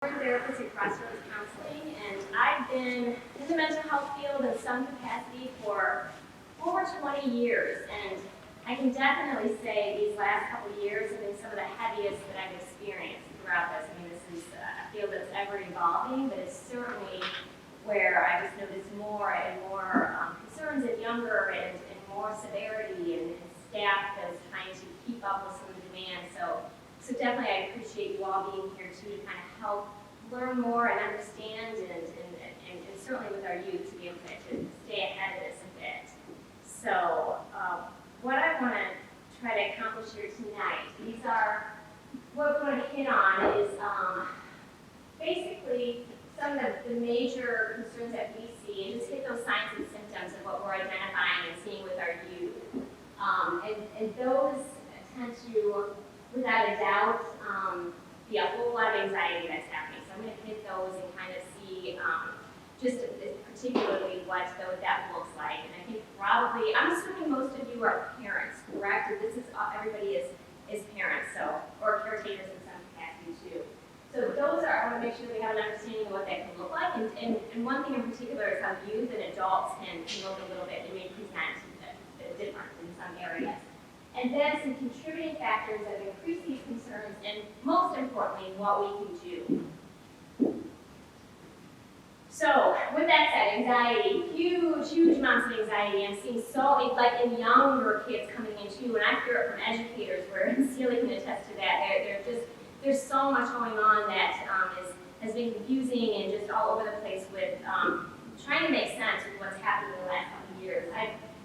Therapist at Crossroads Counseling, and I've been in the mental health field in some capacity for over 20 years. And I can definitely say these last couple of years have been some of the heaviest that I've experienced throughout this. I mean, this is a field that's ever evolving, but it's certainly where I just notice more and more concerns at younger and more severity and staff that's trying to keep up with some of the demand. So definitely I appreciate you all being here too to kind of help learn more and understand and certainly with our youth to be able to stay ahead of this a bit. So what I want to try to accomplish here tonight, these are, what we're going to hit on is basically some of the major concerns that we see and just hit those signs and symptoms of what we're identifying and seeing with our youth. And those tend to, without a doubt, be a whole lot of anxiety that's happening. So I'm going to hit those and kind of see just particularly what that looks like. And I think probably, I'm assuming most of you are parents, correct? And this is, everybody is parents, so, or caretakers in some capacity too. So those are, I want to make sure that we have an understanding of what that can look like. And one thing in particular is how youth and adults can look a little bit, they may present different in some areas. And then some contributing factors that increase these concerns, and most importantly, what we can do. So, with that said, anxiety, huge amounts of anxiety. I'm seeing so, like in younger kids coming in too, and I hear it from educators where Celia can attest to that. There's so much going on that has been confusing and just all over the place with trying to make sense of what's happened in the last couple of years.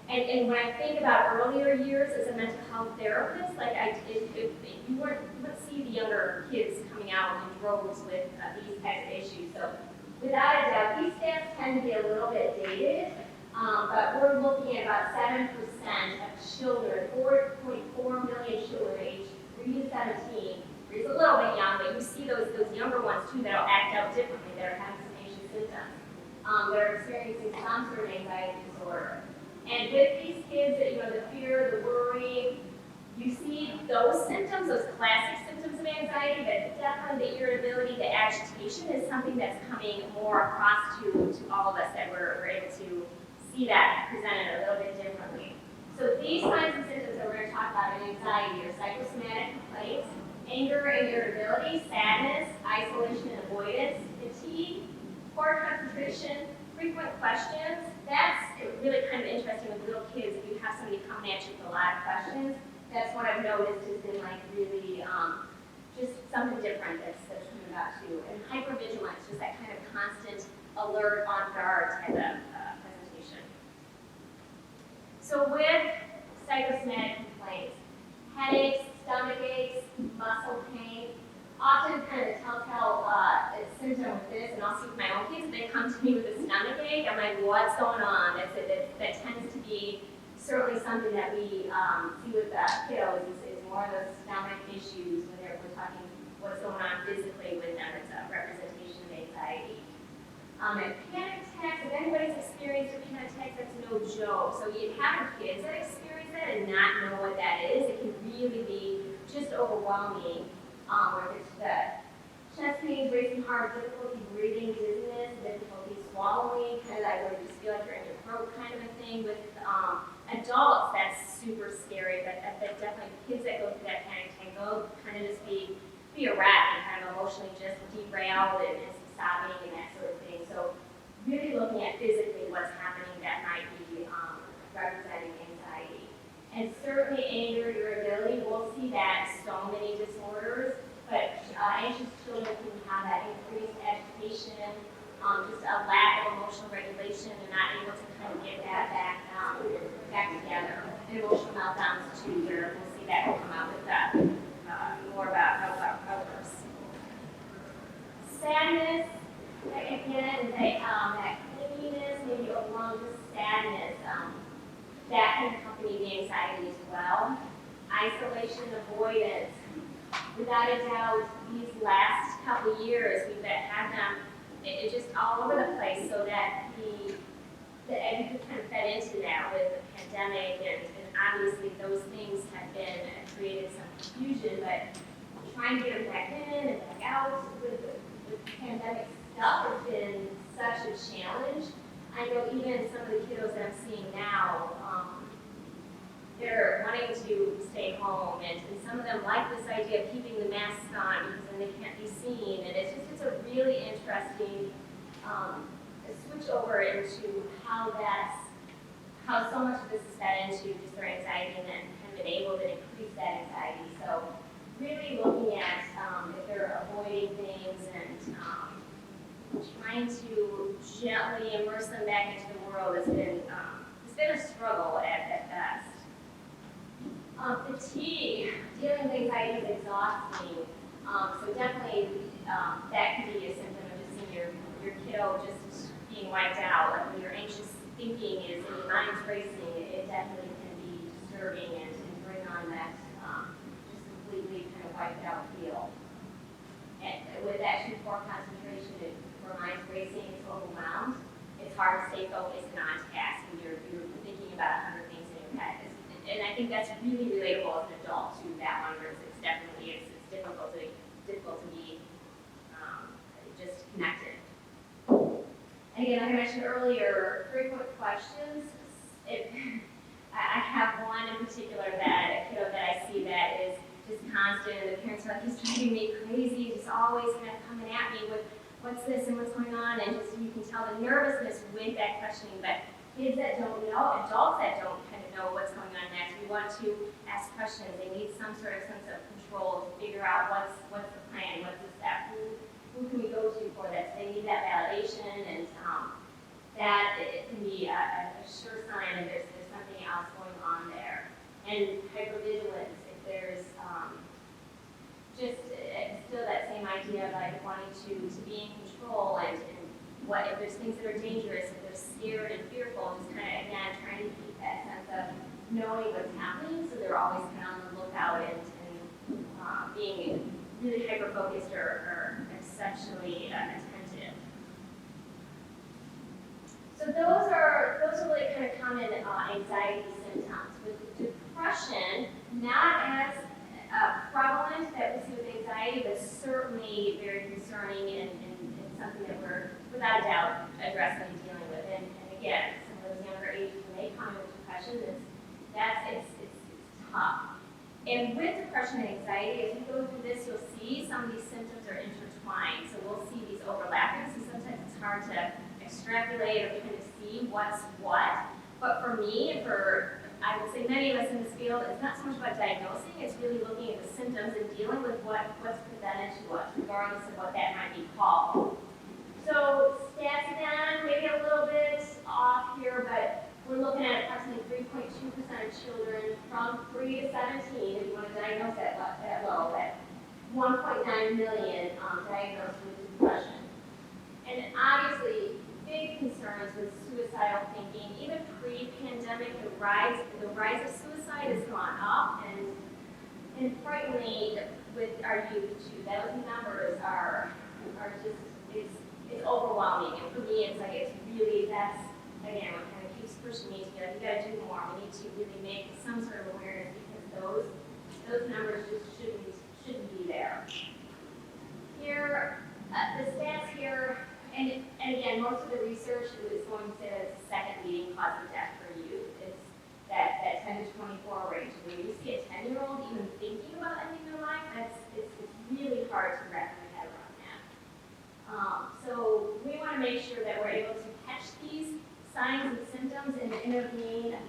And when I think about earlier years as a mental health therapist, like you wouldn't see the younger kids coming out in droves with these types of issues. So without a doubt, these stats tend to be a little bit dated, but we're looking at about 7% of children, 4.4 million children aged 3 to 17. It's a little bit young, but you see those younger ones too that'll act out differently, that are having some anxious symptoms. They're experiencing some sort of anxiety disorder. And with these kids, the fear, the worry, you see those symptoms, those classic symptoms of anxiety, but definitely the irritability, the agitation is something that's coming more across to all of us, that we're able to see that presented a little bit differently. So these signs and symptoms that we're going to talk about in anxiety are psychosomatic complaints, anger and irritability, sadness, isolation and avoidance, fatigue, poor concentration, frequent questions. That's really kind of interesting with little kids. If you have somebody coming at you with a lot of questions, that's what I've noticed has been like really just something different that's coming about too. And hypervigilance, just that kind of constant alert, on guard type of presentation. So with psychosomatic complaints, headaches, stomach aches, muscle pain, often kind of the telltale symptom with this, and I'll see with my own kids, they come to me with a stomach ache. I'm like, what's going on? That tends to be certainly something that we see with kiddos is more of those stomach issues when we're talking what's going on physically with them. It's a representation of anxiety. And panic attacks, if anybody's experienced a panic attack, that's no joke. So you have kids that experience that and not know what that is. It can really be just overwhelming. Where it's the chest pains, racing heart, difficulty breathing, dizziness, difficulty swallowing, kind of that where you just feel like you're in your throat kind of a thing. With adults, that's super scary, but definitely kids that go through that panic attack, they'll kind of just be a wreck and kind of emotionally just derailed and some sobbing and that sort of thing. So really looking at physically what's happening that might be representing anxiety. And certainly anger, irritability, we'll see that in so many disorders, but anxious children can have that increased agitation, just a lack of emotional regulation and not able to kind of get that back together. And emotional meltdowns too, where we'll see that will come out with that, more about how that works. Sadness, again, that clinginess, maybe overall just sadness, that can accompany the anxiety as well. Isolation, avoidance. Without a doubt, these last couple of years, we've had them it's just all over the place, so that and you kind of fed into that with the pandemic, and obviously those things have created some confusion, but trying to get them back in and back out with with pandemic stuff, it's been such a challenge. I know even some of the kiddos that I'm seeing now, they're wanting to stay home, and some of them like this idea of keeping the masks on because then they can't be seen, and it's a really interesting switch over into how so much of this is fed into just their anxiety and then kind of enabled and increase that anxiety. So really looking at if they're avoiding things and trying to gently immerse them back into the world has been it's been a struggle at best. Fatigue, dealing with anxiety is exhausting. So definitely that can be a symptom of just seeing your kiddo just being wiped out. Like when your anxious thinking is and your mind's racing, it definitely can be disturbing and bring on that just completely kind of wiped out feel. And with that too poor concentration, if your mind's racing, it's overwhelmed. It's hard to stay focused and on task when you're thinking about 100 things in your head. And I think that's really relatable as an adult to that one, where it's definitely it's difficult to be just connected. And again, like I mentioned earlier, frequent questions. I have one in particular that a kiddo that I see that is just constant, and the parents are like, he's driving me crazy, just always kind of coming at me with what's this and what's going on, and just you can tell the nervousness with that questioning. But kids that don't know, adults that don't kind of know what's going on next, we want to ask questions. They need some sort of sense of control to figure out what's the plan, what's the step, who can we go to for this. They need that validation, and that it can be a sure sign that there's something else going on there. And hypervigilance, if there's just still that same idea of like wanting to be in control, and what if there's things that are dangerous, if they're scared and fearful, just kind of again trying to keep that sense of knowing what's happening, so they're always kind of on the lookout and being really hyper focused or exceptionally attentive. So those are really kind of common anxiety symptoms. With depression, not as prevalent that we see with anxiety, but certainly very concerning and something that we're without a doubt addressing and dealing with. And again, some of those younger ages when they come in with depression, it's tough. And with depression and anxiety, as you go through this, you'll see some of these symptoms are intertwined. So we'll see these overlapping. So sometimes it's hard to extrapolate or kind of see what's what. But for me, I would say many of us in this field, it's not so much about diagnosing, it's really looking at the symptoms and dealing with what's presented to us, regardless of what that might be called. So stats again, maybe a little bit off here, but we're looking at approximately 3.2% of children from 3 to 17, if you want to diagnose that low, at 1.9 million diagnosed with depression. And obviously, big concerns with suicidal thinking. Even pre-pandemic, the rise of suicide has gone up, and frighteningly, with our youth too, those numbers are just it's overwhelming. And for me, it's really that's again what kind of keeps pushing me to be like, you got to do more. We need to really make some sort of awareness, because those numbers just shouldn't be there. Here, the stats here. And again, most of the research is going to say that it's the second leading cause of death for youth. It's that 10 to 24 range. When you see a 10-year-old even thinking about ending their life, it's really hard to wrap your head around that. So we want to make sure that we're able to catch these signs and symptoms and intervene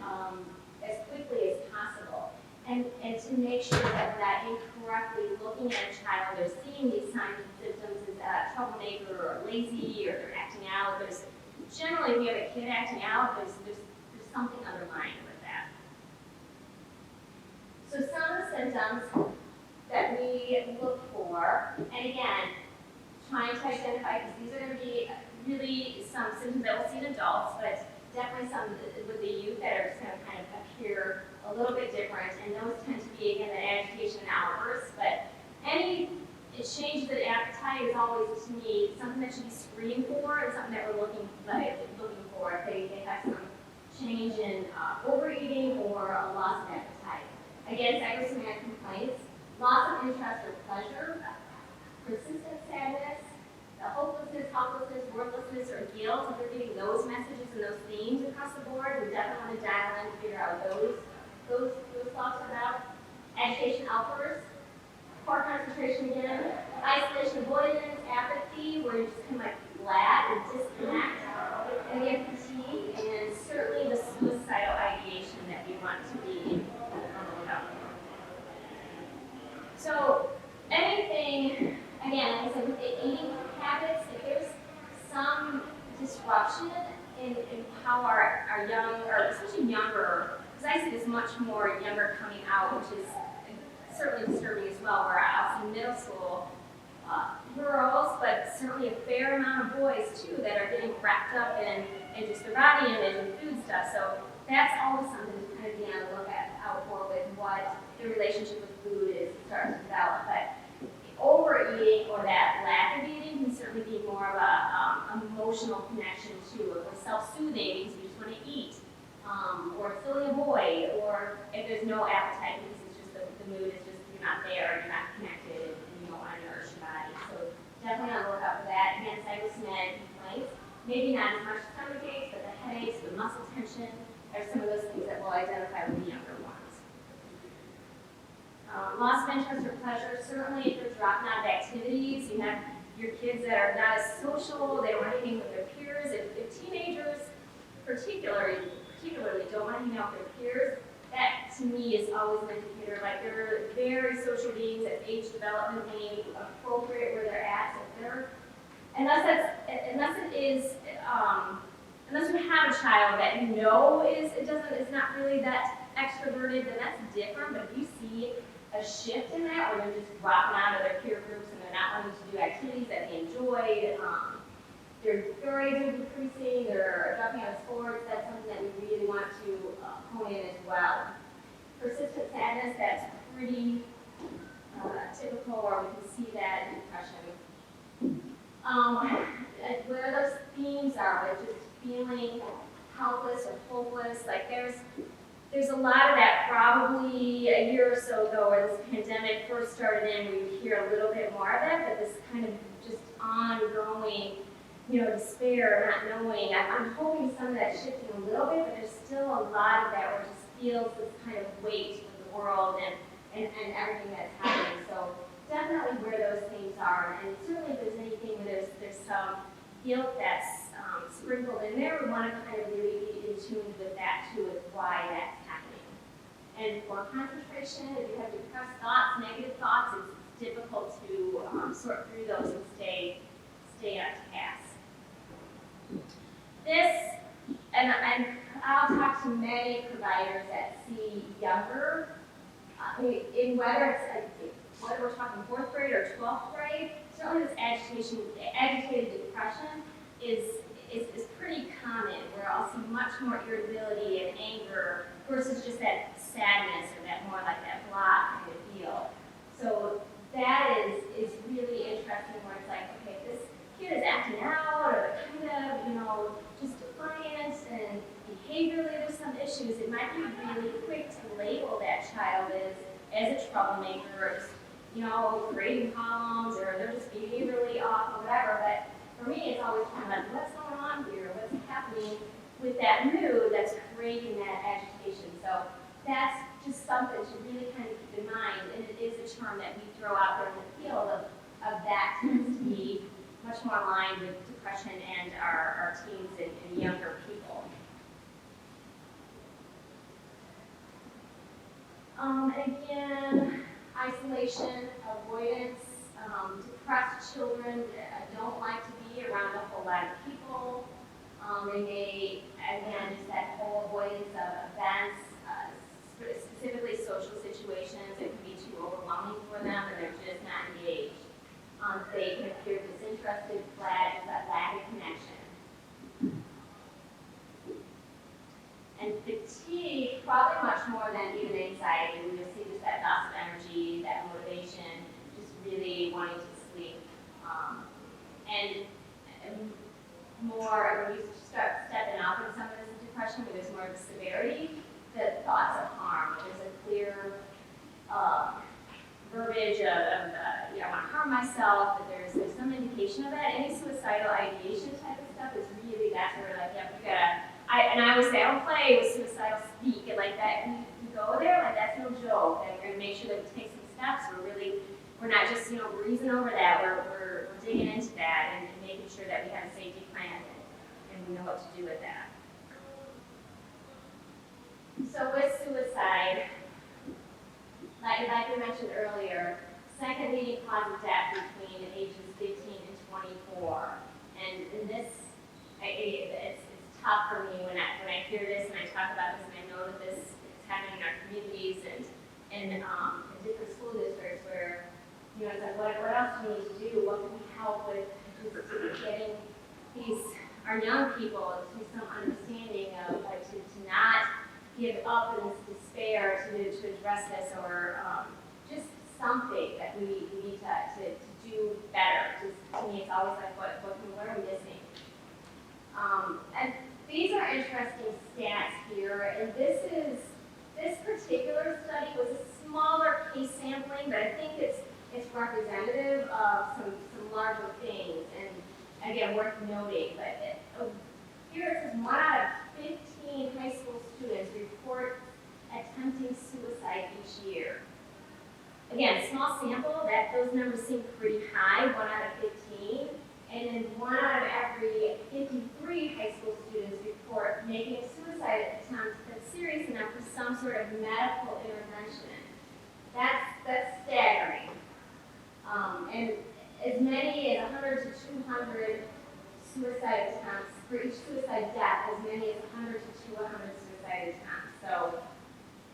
as quickly as possible. And to make sure that we're not incorrectly looking at a child or seeing these signs and symptoms as a troublemaker or lazy or they're acting out. Generally, if we have a kid acting out, there's something underlying with that. So some of the symptoms that we look for, and again, trying to identify, because these are going to be really some symptoms that we'll see in adults, but definitely some with the youth that are just going to kind of appear a little bit different, and those tend to be, again, the agitation and outbursts, but any changes in appetite is always, to me, something that should be screened for and something that we're looking for. If they have some change in overeating or a loss of appetite. Again, psychosomatic complaints, loss of interest or pleasure, persistent sadness, helplessness, worthlessness, or guilt, if they're getting those messages and those themes across the board, we definitely want to dial in to figure out what those thoughts are about. Agitation outbursts, poor concentration again, isolation avoidance, apathy, where you're just kind of like flat or disconnect, and again fatigue, and certainly the suicidal ideation that we want to be on the lookout for. So anything, again, like I said, with the eating habits, if there's some disruption in how our young, or especially younger, because I see this much more younger coming out, which is certainly disturbing as well, where I'll see middle school girls, but certainly a fair amount of boys too that are getting wrapped up in just the body image and food stuff. So that's always something to kind of be on the out for with what the relationship with food is starting to develop. But overeating or that lack of eating can certainly be more of a emotional connection to it, or self-soothing because you just want to eat, or filling a void, or if there's no appetite because it's just the mood is just you're not there, you're not connected, and you don't want to nourish your body. So definitely on the lookout for that. Again, psychosomatic complaints, maybe not as much stomach aches, but the headaches, the muscle tension are some of those things that we'll identify with the younger ones. Loss of interest or pleasure, certainly if they're dropping out of activities, you have your kids that are not as social, they don't want to hang with their peers. If teenagers particularly don't want to hang out with their peers, that to me is always an indicator, like they're very social beings at age developmentally appropriate where they're at. So if they're, unless you have a child that you know is not really that extroverted, then that's different. But if you see a shift in that, where they're just dropping out of their peer groups and they're not wanting to do activities that they enjoyed, their grades are decreasing, they're dropping out of sports, that's something that we really want to hone in as well. Persistent sadness, that's pretty typical, or we can see that in depression. Where those themes are, like just feeling helpless or hopeless, like there's a lot of that probably a year or so ago where this pandemic first started in, we would hear a little bit more of it, but this kind of just ongoing, despair, not knowing. I'm hoping some of that's shifting a little bit, but there's still a lot of that where it just feels this kind of weight of the world and everything that's happening. So definitely where those things are, and certainly if there's anything where there's some guilt that's sprinkled in there, we want to kind of really be in tune with that too, with why that's happening. And for concentration, if you have depressed thoughts, negative thoughts, it's difficult to sort through those and stay on task. This, and I'll talk to many providers that see younger, in whether we're talking 4th grade or 12th grade, certainly this agitated depression is pretty common, where I'll see much more irritability and anger versus just that sadness or that more like that block kind of feel. So that is really interesting, where it's like, okay, this kid is acting out, or kind of, just defiant, and behaviorally there's some issues. It might be really quick to label that child as a troublemaker, or just, creating problems, or they're just behaviorally off, or whatever. But for me, it's always kind of like, what's going on here? What's happening with that mood that's creating that agitation? So that's just something to really kind of keep in mind, and it is a term that we throw out there in the field of that tends to be much more aligned with depression and our teens and younger people. Again, isolation, avoidance, depressed children don't like to be around a whole lot of people. They may, again, just that whole avoidance of events, specifically social situations, it can be too overwhelming for them and they're just not engaged. They can appear disinterested, flat, that lack of connection. And fatigue, probably much more than even anxiety. We just see just that loss of energy, that motivation, just really wanting to sleep. And more, when you start stepping out in some of this depression, where there's more of a severity, the thoughts of harm. There's a clear verbiage of I want to harm myself, that there's some indication of that. Any suicidal ideation type of stuff is really, that's where like, yeah, you gotta, and I always say, I don't play with suicidal speak, and like that, we go there, like that's no joke, and we're gonna make sure that we take some steps, we're not just, breezing over that, we're digging into that and making sure that we have a safety plan and we know what to do with that. So with suicide, like we mentioned earlier, second leading cause of death between ages 15 and 24. And this, it's tough for me when I hear this and I talk about this, and I know that this is happening in our communities and in different school districts where, it's like, what else do we need to do? What can we help with just getting our young people to some understanding of, like, to not give up in this despair to address this, or just something that we need to do better. Just, to me, it's always like, what are we missing? And these are interesting stats here, and this particular study was a smaller case sampling, but I think it's representative of some larger things, and again, worth noting. But here it says 1 out of 15 high school students report attempting suicide each year. Again, small sample, those numbers seem pretty high, 1 out of 15. And then 1 out of every 53 high school students report making a suicide attempt that's serious enough for some sort of medical intervention. That's staggering. And as many as 100 to 200 suicide attempts, for each suicide death, as many as 100 to 200 suicide attempts. So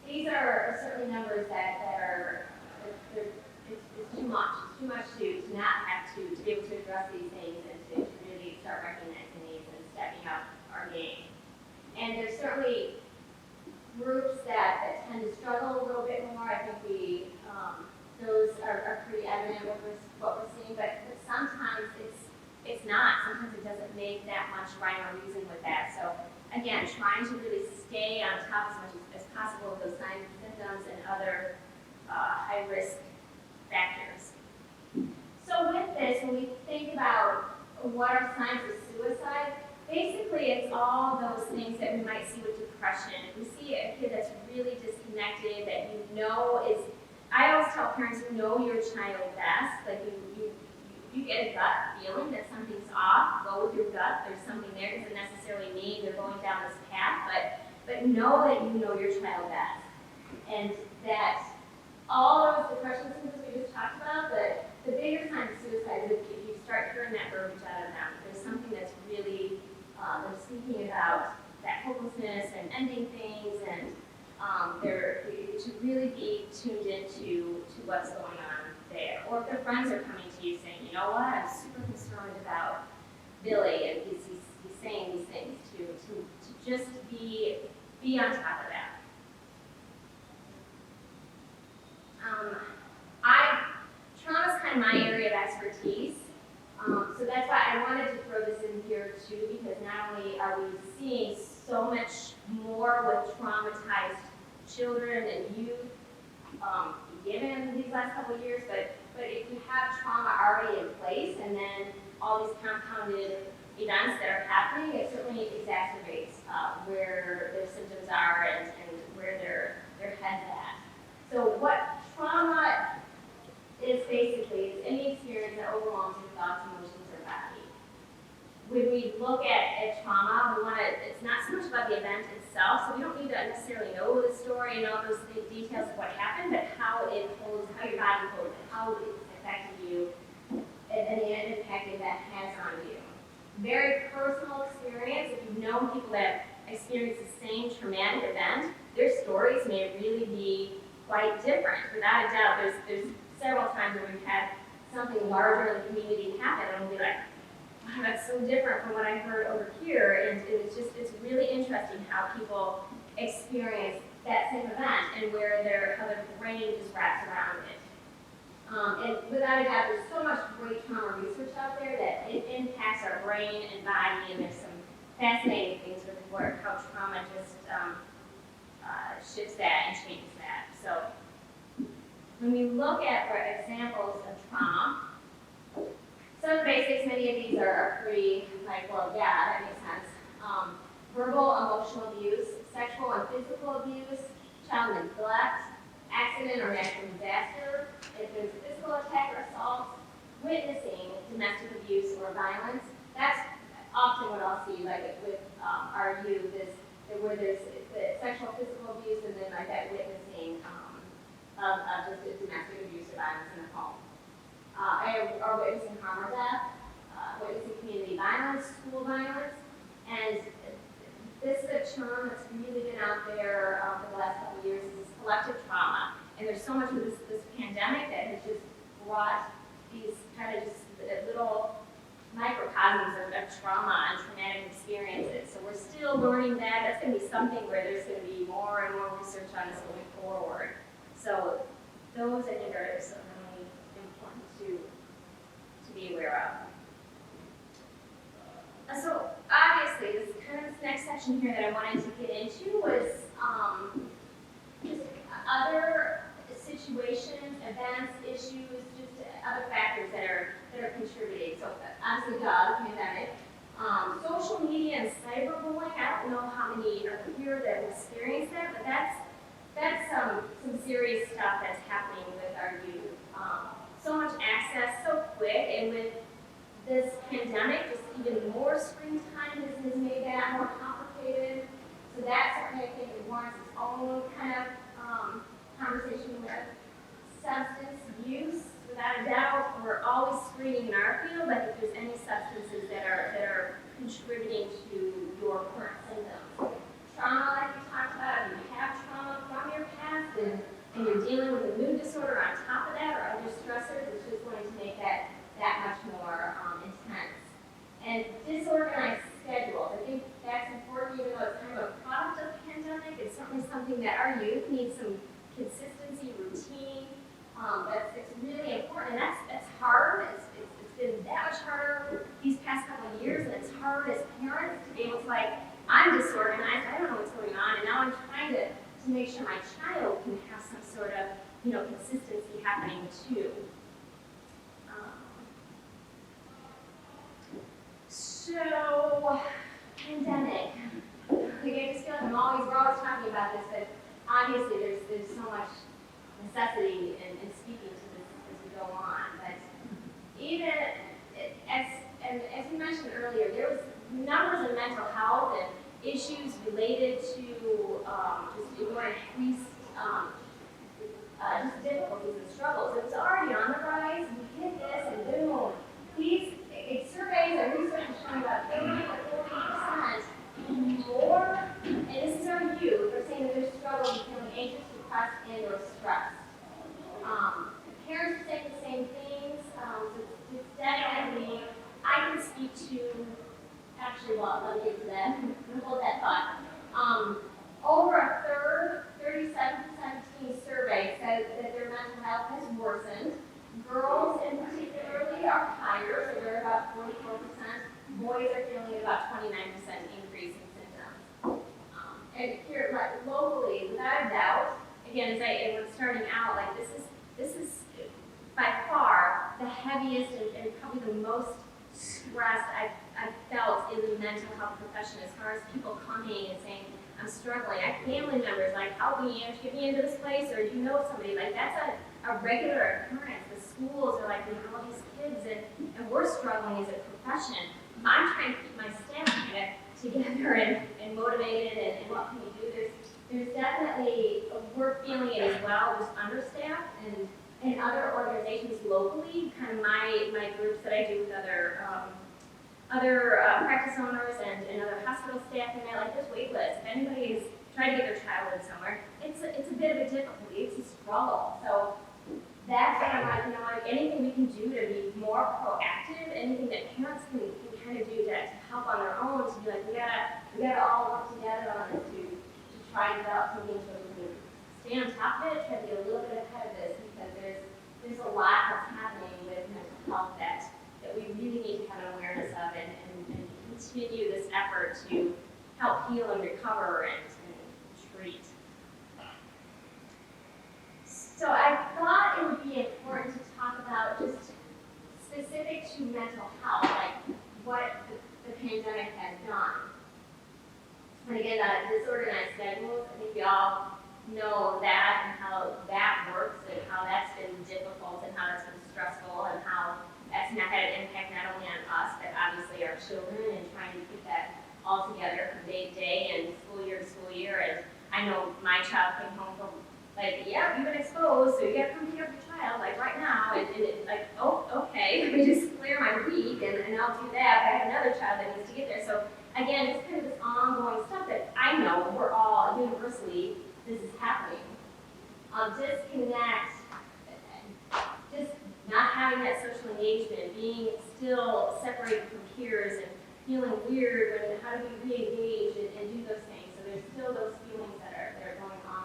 these are certainly numbers that are, it's too much. It's too much to not have to be able to address these things and to really start recognizing these and stepping up our game. And there's certainly groups that tend to struggle a little bit more. I think those are pretty evident with what we're seeing, but sometimes it's not. Sometimes it doesn't make that much rhyme or reason with that. So again, trying to really stay on top as much as possible of those signs and symptoms and other high-risk factors. So with this, when we think about what are signs of suicide, basically it's all those things that we might see with depression. If we see a kid that's really disconnected, that is, I always tell parents, know your child best. Like you get a gut feeling that something's off, go with your gut. There's something there. It doesn't necessarily mean they're going down this path, but know that you know your child best. And that all those depression symptoms we just talked about, the bigger signs of suicide is if you start hearing that verbiage out of them. There's something that's really, they're speaking about that hopelessness and ending things, and they're to really be tuned into what's going on there. Or if their friends are coming to you saying, you know what, I'm super concerned about Billy, and he's saying these things, to just be on top of that. Trauma is kind of my area of expertise, so that's why I wanted to throw this in here too, because not only are we seeing so much more with traumatized children and youth, given these last couple of years, but if you have trauma already in place and then all these compounded events that are happening, it certainly exacerbates where their symptoms are and where their head's at. So what trauma is basically any experience that overwhelms your thoughts, emotions, or body. When we look at trauma, it's not so much about the event itself, so we don't need to necessarily know the story and all those details of what happened, but how your body holds it, how it's affected you, and the impact that has on you. Very personal experience. If you've known people that experience the same traumatic event, their stories may really be quite different. Without a doubt, there's several times where we've had something larger in the community happen, and we'll be like, wow, that's so different from what I heard over here. And it's really interesting how people experience that same event and how their brain just wraps around it. And without a doubt, there's so much great trauma research out there that it impacts our brain and body, and there's some fascinating things with how trauma just shifts that and changes that. So when we look at for examples of trauma, some of the basics, many of these are pretty like, well, yeah, that makes sense. Verbal, emotional abuse, sexual and physical abuse, child neglect, accident or natural disaster, if there's a physical attack or assault, witnessing domestic abuse or violence. That's often what I'll see, like with our youth, is where there's the sexual, physical abuse, and then like that witnessing of just domestic abuse or violence in the home. Or witnessing harm or death, witnessing community violence, school violence, and this is a term that's really been out there for the last couple of years, is collective trauma. And there's so much of this pandemic that has just brought these kind of just little microcosms of trauma and traumatic experiences. So we're still learning that. That's going to be something where there's going to be more and more research on this going forward. So those, I think, are really important to be aware of. So obviously, this kind of this next section here that I wanted to get into was just other situations, events, issues, just other factors that are contributing. So obviously, the pandemic, social media and cyberbullying. I don't know how many are here that have experienced that, but that's some serious stuff that's happening with our youth. So much access, so quick, and with this pandemic, just even more screen time has made that more complicated. So that's something I think warrants its own kind of conversation with. Substance use, without a doubt, we're always screening in our field, like if there's any substances that are contributing to your current symptoms. Trauma, like we talked about, if you have trauma from your past and you're dealing with a mood disorder on top of that or other stressors, it's just going to make that much more intense. And disorganized schedules, I think that's important, even though it's kind of a product of the pandemic. It's certainly something that our youth needs some consistency, routine. It's really important, and that's hard. It's been that much harder these past couple of years, and it's hard as parents to be able to, like, I'm disorganized, I don't know what's going on, and now I'm trying to make sure my child can have some sort of, consistency happening too. So, pandemic. I just feel like we're always talking about this, but obviously there's so much necessity in speaking to this as we go on. But even as we mentioned earlier, there was numbers of mental health and issues related to just more increased just difficulties and struggles. It was already on the rise. We hit this, and boom, surveys and research is showing about 30 to 40% more, and this is our youth, are saying that they're struggling with feeling anxious, depressed, and or stressed. Parents are saying the same things. So it's definitely, I can speak to, actually, well, let me get to that. Hold that thought. Over a third, 37% of teens surveyed said that their mental health has worsened. Girls in particularly are higher, so they're about 44%. Boys are feeling about 29% increase in symptoms. And here, like locally, without a doubt, again, as we're starting out, like this is by far the heaviest and probably the most stressed I've felt in the mental health profession, as far as people coming and saying, I'm struggling. I have family members like, help me, get me into this place, or do you know somebody? Like, that's a regular occurrence. The schools are like, we have all these kids, and we're struggling as a profession. I'm trying to keep my staff kind of together and motivated, and what can we do? There's definitely, we're feeling it as well, just understaffed, and other organizations locally, kind of my groups that I do with other practice owners and other hospital staff, and they're like, there's wait lists. If anybody is trying to get their child in somewhere, it's a bit of a difficulty, it's a struggle. So that's what I'm like, anything we can do to be more proactive, anything that parents can kind of do to help on their own, to be like, we gotta all work together on this to try to develop something so we can stay on top of it, try to be a little bit ahead of this, because there's a lot that's happening with mental health that we really need to have an awareness of and continue this effort to help heal and recover and treat. So I thought to mental health, like what the pandemic has done. And again, disorganized schedules, I think we all know that and how that works and how that's been difficult and how that's been stressful and how that's not had an impact not only on us, but obviously our children and trying to keep that all together from day to day and school year to school year. And I know my child came home from like, yeah, you've been exposed, so you got to come pick up your child, like right now, and it's like, oh, okay, let me just clear my week, and I'll do that, but I have another child that needs to get there. So again, it's kind of this ongoing stuff that I know we're all, universally, this is happening. Disconnect, just not having that social engagement, being still separated from peers and feeling weird, and how do we re-engage and do those things? So there's still those feelings that are going on.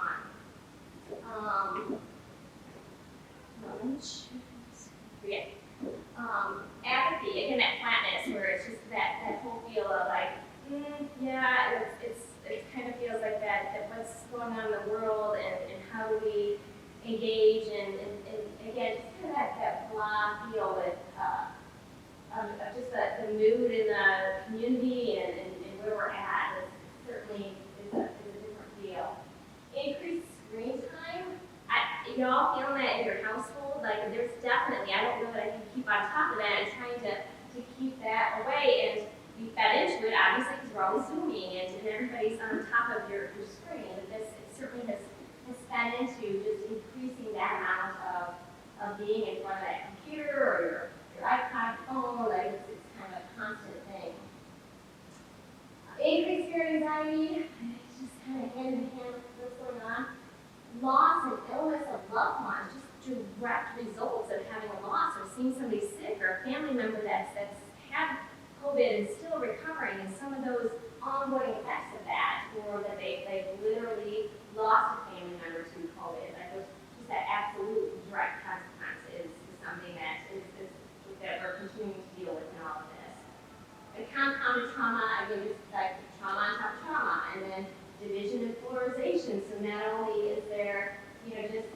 Apathy, again, that flatness where it's just that whole feel of like, yeah, it kind of feels like that what's going on in the world and how do we engage and again, just kind of that blah feel with just the mood in the community and where we're at certainly is a different feel. Increased screen time. Y'all feeling that in your household? Like there's definitely, I don't know that I can keep on top of that and trying to keep that away. And we fed into it obviously because we're always Zooming and everybody's on top of your screen. But this it certainly has fed into just increasing that amount of being in front of that computer or your iPad phone. Like it's kind of a constant thing. Increased fear and anxiety. It's just kind of hand in hand with what's going on. Loss and illness of loved ones, just direct results of having a loss or seeing somebody sick or a family member that's had COVID and still recovering, and some of those ongoing effects of that, or that they've literally lost a family member to COVID. Like just that absolute direct consequence is something that we're continuing to deal with in all of this. The compounded trauma, again, just like trauma on top of trauma, and then division and polarization. So not only is there, just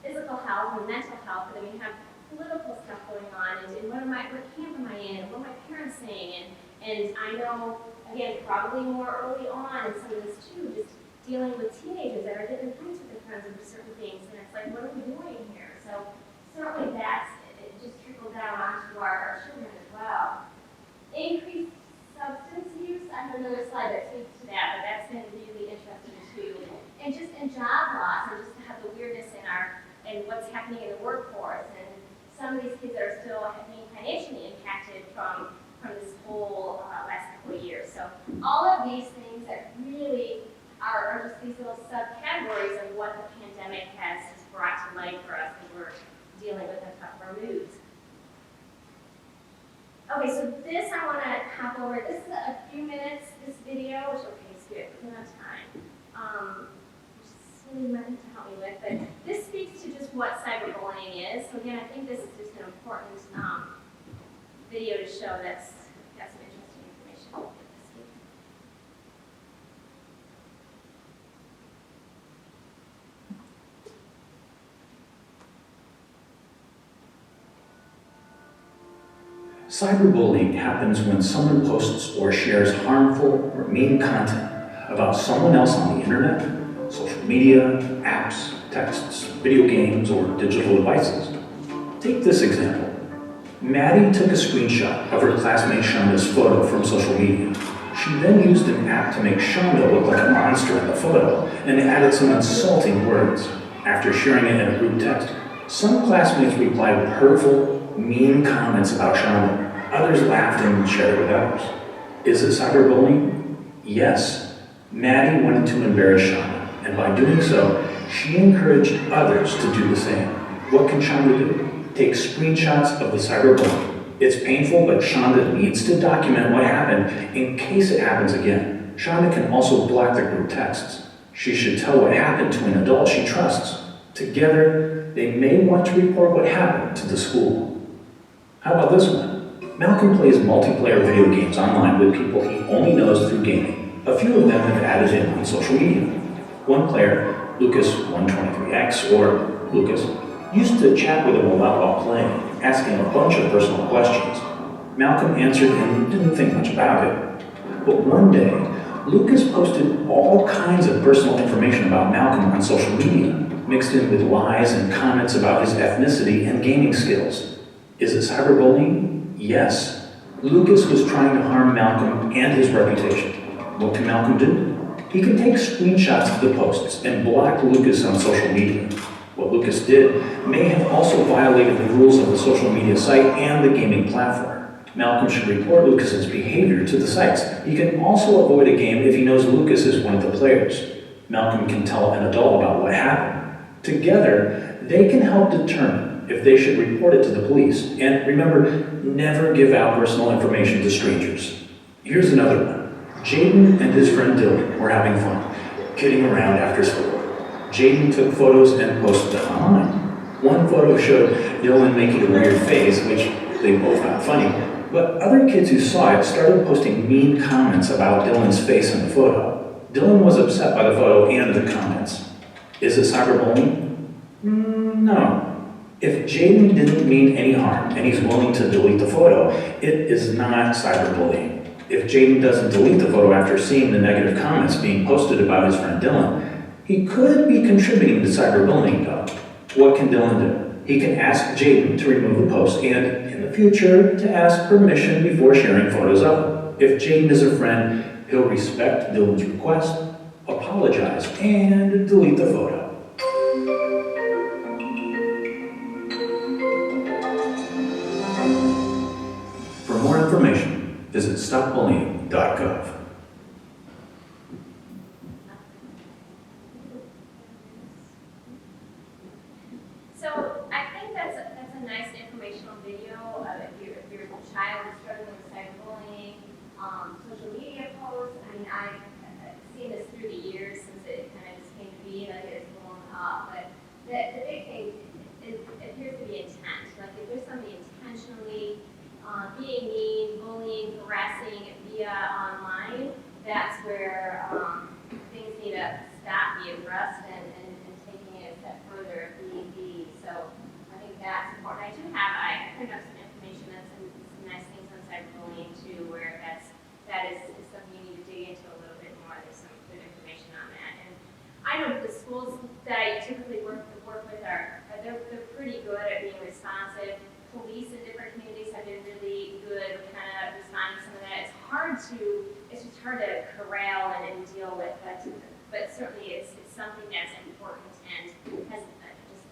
physical health and mental health, but then we have political stuff going on, and what camp am I in, what are my parents saying, and I know, again, probably more early on in some of this too, just dealing with teenagers that are getting fights with their friends over certain things, and it's like, what are we doing here? So certainly it just trickled down onto our children as well. Increased substance use, I have another slide that speaks to that, but that's been really interesting too. And just in job loss, and just to have the weirdness in what's happening in the workforce, and some of these kids that are still being financially impacted from this whole last couple of years. So all of these things that really are just these little subcategories of what the pandemic has brought to light for us as we're dealing with the tougher moods. Okay, so this I want to hop over. This is a few minutes, this video, which is good, we don't have time. Which is really nothing to help me with, but this speaks to just what cyberbullying is. So again, I think this is just an important video to show that's got some interesting information. Cyberbullying happens when someone posts or shares harmful or mean content about someone else on the internet, social media, apps, texts, video games, or digital devices. Take this example. Maddie took a screenshot of her classmate Shonda's photo from social media. She then used an app to make Shonda look like a monster in the photo and added some insulting words. After sharing it in a group text, some classmates replied with hurtful, mean comments about Shonda. Others laughed and shared it with others. Is it cyberbullying? Yes. Maddie wanted to embarrass Shonda, and by doing so, she encouraged others to do the same. What can Shonda do? Take screenshots of the cyberbullying. It's painful, but Shonda needs to document what happened in case it happens again. Shonda can also block the group texts. She should tell what happened to an adult she trusts. Together, they may want to report what happened to the school. How about this one? Malcolm plays multiplayer video games online with people he only knows through gaming. A few of them have added him on social media. One player, Lucas123X, or Lucas, used to chat with him a lot while playing, asking a bunch of personal questions. Malcolm answered and didn't think much about it. But one day, Lucas posted all kinds of personal information about Malcolm on social media, mixed in with lies and comments about his ethnicity and gaming skills. Is it cyberbullying? Yes. Lucas was trying to harm Malcolm and his reputation. What can Malcolm do? He can take screenshots of the posts and block Lucas on social media. What Lucas did may have also violated the rules of the social media site and the gaming platform. Malcolm should report Lucas's behavior to the sites. He can also avoid a game if he knows Lucas is one of the players. Malcolm can tell an adult about what happened. Together, they can help determine if they should report it to the police. And remember, never give out personal information to strangers. Here's another one. Jaden and his friend Dylan were having fun, kidding around after school. Jaden took photos and posted them online. One photo showed Dylan making a weird face, which they both found funny, but other kids who saw it started posting mean comments about Dylan's face in the photo. Dylan was upset by the photo and the comments. Is it cyberbullying? No. If Jaden didn't mean any harm and he's willing to delete the photo, it is not cyberbullying. If Jaden doesn't delete the photo after seeing the negative comments being posted about his friend Dylan, he could be contributing to cyberbullying though. What can Dylan do? He can ask Jaden to remove the post and, in the future, to ask permission before sharing photos of it. If Jaden is a friend, he'll respect Dylan's request, apologize, and delete the photo. For more information, visit stopbullying.gov. So I think that's a nice informational video if your child is struggling with cyberbullying, social media posts. I mean, I've seen this through the years since it kind of just came to be, like it's blown up. But the big thing is appears to be intent. Like if there's somebody intentionally being mean, bullying, harassing via online, that's where things need to stop, be addressed, and taking it a step further if need be. So I think that's important. I printed up some information and some nice things on cyberbullying too, where that is something you need to dig into a little bit more. There's some good information on that. And I know the schools that I typically work with they're pretty good at being responsive. Police in different communities have been really good with kind of responding to some of that. It's just hard to corral and deal with, but certainly it's something that's important and has just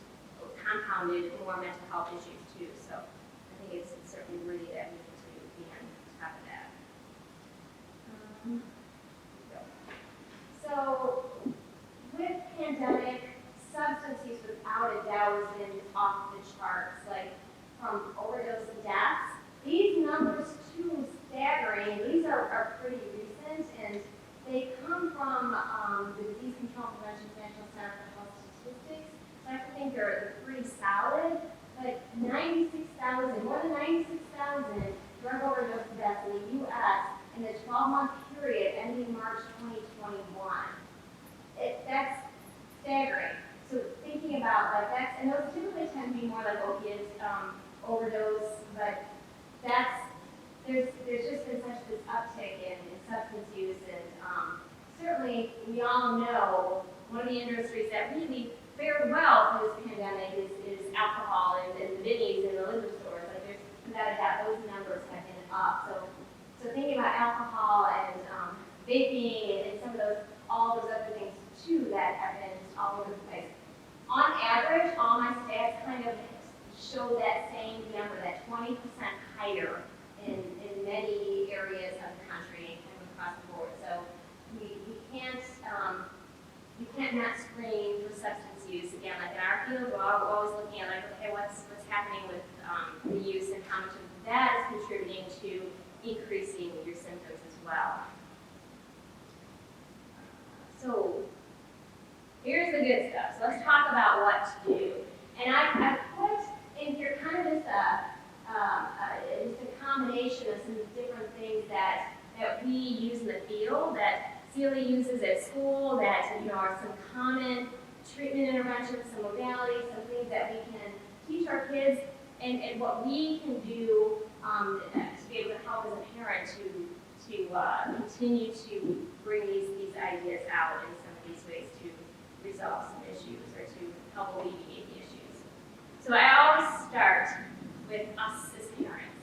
compounded more mental health issues too. So I think it's certainly worthy that we need to be on top of that. So with pandemic, substance use without a doubt has been off the charts, like from overdose deaths. These numbers too staggering. These are pretty recent, and they come from the Disease Control and Prevention National Center for Health Statistics. So I think they're pretty solid. But 96,000, more than 96,000 drug overdose deaths in the U.S. in the 12-month period ending March 2021. That's staggering. So thinking about like that, and those typically tend to be more like opiate overdose, but there's just been such this uptick in substance use, and certainly we all know one of the industries that really fared well for this pandemic is alcohol and the biddies and the liquor stores. Like there's without a doubt those numbers have been up. So thinking about alcohol and vaping and some of all those other things too that have been all over the place. On average, all my stats kind of show that same number, that 20% higher in many areas of the country and across the board. So you can't not screen for substance use. Again, like in our field, we're always looking at like, okay, what's happening with the use and how much of that is contributing to increasing your symptoms as well. So here's the good stuff. So let's talk about what to do. And I put in here kind of just a combination of some different things that we use in the field, that CLE uses at school, that are some common treatment interventions, some modalities, some things that we can teach our kids. and what we can do to be able to help as a parent to continue to bring these ideas out in some of these ways to resolve some issues or to help alleviate the issues. So I always start with us as parents,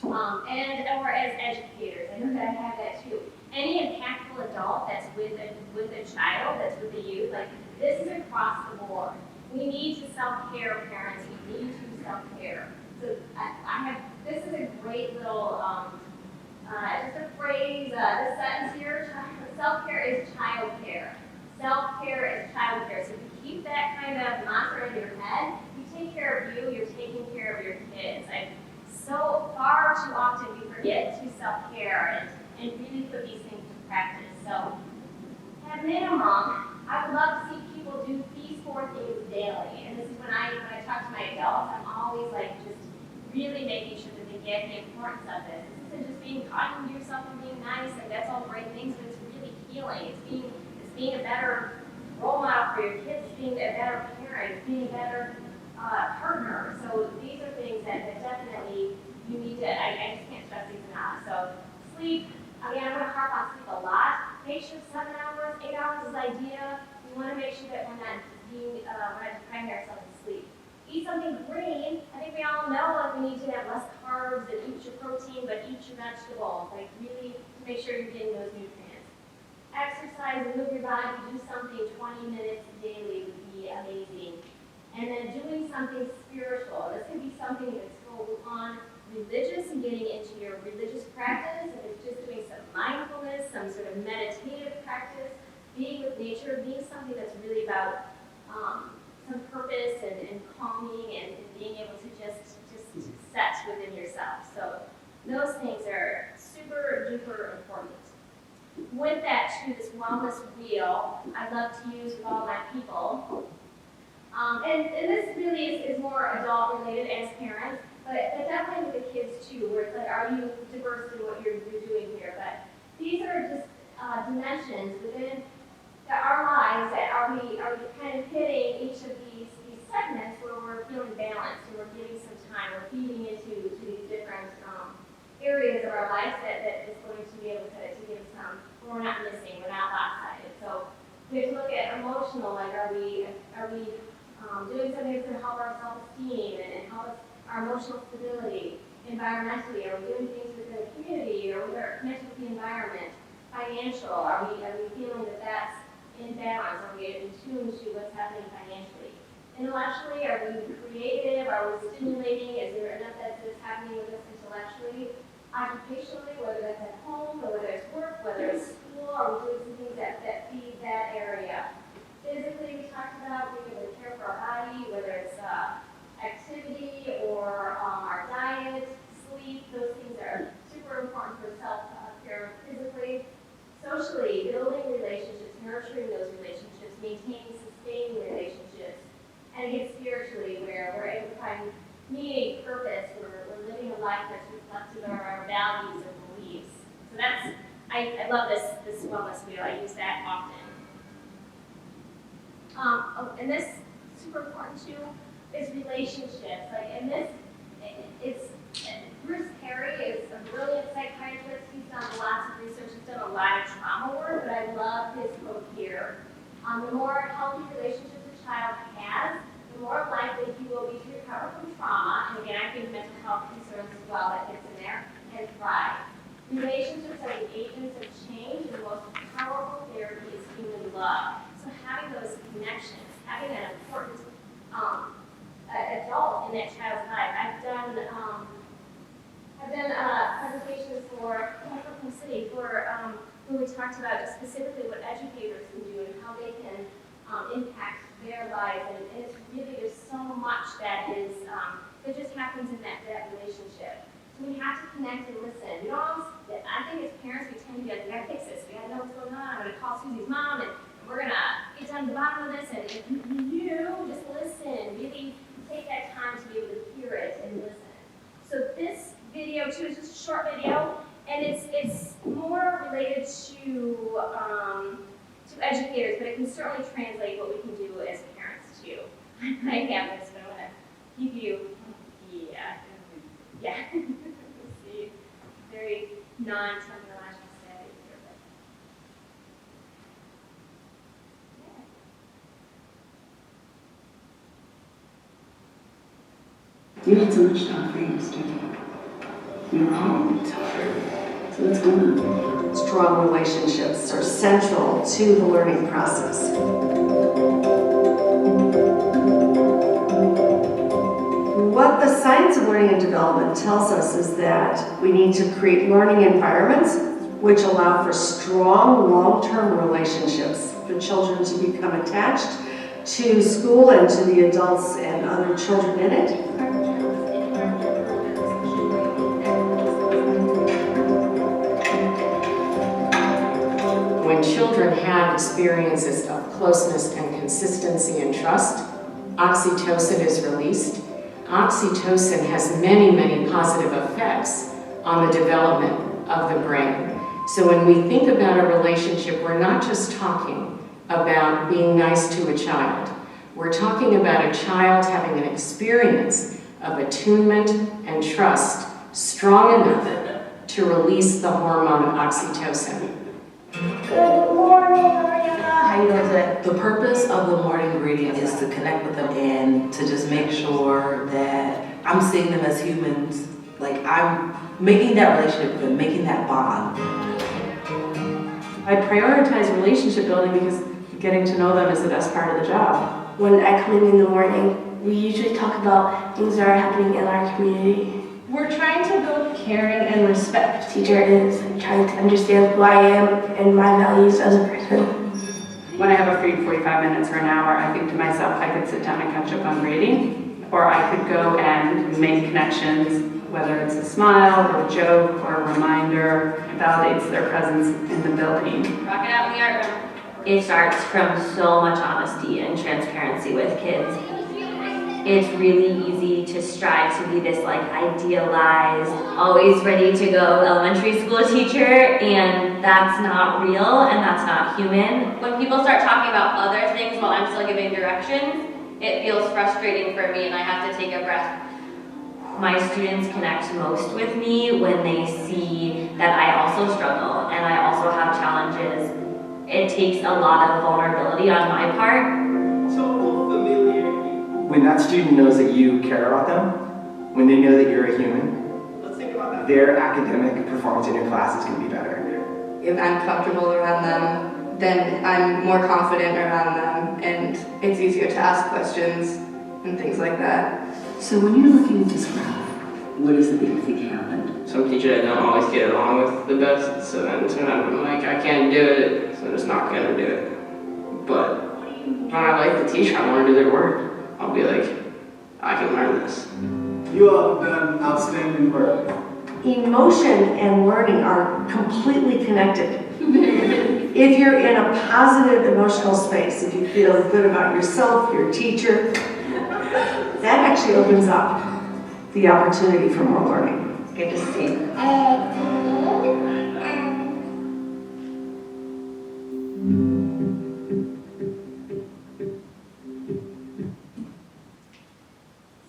or as educators. I know that I have that too. Any impactful adult that's with a child, that's with a youth, like this is across the board. We need to self-care, parents. We need to self-care. So I have, this is a great little, just a phrase, this sentence here, self-care is child care. Self-care is child care. So if you keep that kind of mantra in your head, you take care of you, you're taking care of your kids. So far too often we forget to self-care and really put these things into practice. So at minimum, I would love to see people do these 4 things daily. And this is when I talk to my adults, I'm always like just really making sure that they get the importance of this. This isn't just being kind to yourself and being nice, and that's all great things, but it's really healing. It's being a better role model for your kids, it's being a better parent, it's being a better partner. So these are things that definitely you need to, I just can't stress these enough. So sleep, again, I'm going to harp on sleep a lot. Make sure 7 hours, 8 hours is ideal. We want to make sure that we're not depriving ourselves of sleep. Eat something green. I think we all know that we need to have less carbs and eat your protein, but eat your vegetables. Like really to make sure you're getting those nutrients. Exercise and move your body. Do something 20 minutes daily would be amazing. And then doing something spiritual. This could be something that's full on religious and getting into your religious practice. If it's just doing some mindfulness, some sort of meditative practice, being with nature, being something that's really about some purpose and calming and being able to just set within yourself. So those things are super duper important. With that too, this wellness wheel, I love to use with all my people. And this really is more adult related as parents, but definitely with the kids too, where it's like, are you diverse in what you're doing here? But these are just dimensions within our lives that are we kind of hitting each of these segments where we're feeling balanced and we're giving some time, we're feeding into these different areas of our lives that is going to be able to give some, where we're not missing, we're not lopsided. So we have to look at emotional, like are we doing something that's going to help our self-esteem and help our emotional stability? Environmentally, are we doing things within the community, or we are connected with the environment? Financial, are we feeling that that's in balance? Are we in tune to what's happening financially? Intellectually, are we creative? Are we stimulating? Is there enough that's happening with us intellectually? Occupationally, whether that's at home, or whether it's work, whether it's school, are we doing some things that feed that area? Physically, we talked about being able to care for our body, whether it's activity or our diet, sleep. Those things are super important for self-care physically. Socially, building relationships, nurturing those relationships, maintaining, sustaining relationships. And again, spiritually, where we're able to find meaning, purpose, we're living a life that's reflective of our values and beliefs. So that's, I love this wellness wheel. I use that often. And this, super important too, is relationships. Like, and this, Bruce Perry is a brilliant psychiatrist. He's done lots of research. He's done a lot of trauma work, but I love his quote here. The more healthy relationships a child has, the more likely he will be to recover from trauma. And again, I think mental health concerns as well that gets in there, and thrive. Relationships are the agents of change, and the most powerful therapy is human love. So having those connections, having an important adult in that child's life. I've done presentations for Brooklyn City for when we talked about just specifically what educators can do and how they can impact their lives. And it's really, there's so much that is that just happens in that relationship. So we have to connect and listen. We don't always, I think as parents we tend to be like, we gotta fix this. We gotta know what's going on. I'm gonna call Susie's mom and we're gonna get down to the bottom of this. And if you just listen, really take that time to be able to hear it and listen. So this video too is just a short video, and it's more related to educators, but it can certainly translate what we can do as parents too. I have this, but I'm gonna give you Yeah. Yeah. See, very non-technological savvy here, but. You had so much to offer your student. You're home. So what's going on? Strong relationships are central to the learning process. What the science of learning and development tells us is that we need to create learning environments which allow for strong long-term relationships for children to become attached to school and to the adults and other children in it. When children have experiences of closeness and consistency and trust, oxytocin is released. Oxytocin has many, many positive effects on the development of the brain. So when we think about a relationship, we're not just talking about being nice to a child. We're talking about a child having an experience of attunement and trust strong enough to release the hormone oxytocin. Good morning, Ariana. How you doing today? The purpose of the morning reading is to connect with them and to just make sure that I'm seeing them as humans. Like I'm making that relationship with them, making that bond. I prioritize relationship building because getting to know them is the best part of the job. When I come in the morning, we usually talk about things that are happening in our community. We're trying to build caring and respect. Teacher is trying to understand who I am and my values as a person. When I have a free 45 minutes or an hour, I think to myself, I could sit down and catch up on reading, or I could go and make connections, whether it's a smile or a joke or a reminder, it validates their presence in the building. Rock it out in the art room. It starts from so much honesty and transparency with kids. It's really easy to strive to be this like idealized, always ready to go elementary school teacher, and that's not real and that's not human. When people start talking about other things while I'm still giving directions, it feels frustrating for me and I have to take a breath. My students connect most with me when they see that I also struggle and I also have challenges. It takes a lot of vulnerability on my part. When that student knows that you care about them, when they know that you're a human, their academic performance in your classes can be better. If I'm comfortable around them, then I'm more confident around them, and it's easier to ask questions and things like that. So when you're looking at this graph, what is it that you think happened? Some teachers I don't always get along with the best, so then sometimes I'm like, I can't do it, so I'm just not gonna do it. But when I like the teacher, I want to do their work. I'll be like, I can learn this. You all have done outstanding work. Emotion and learning are completely connected. If you're in a positive emotional space, if you feel good about yourself, your teacher, that actually opens up the opportunity for more learning. It's good to see.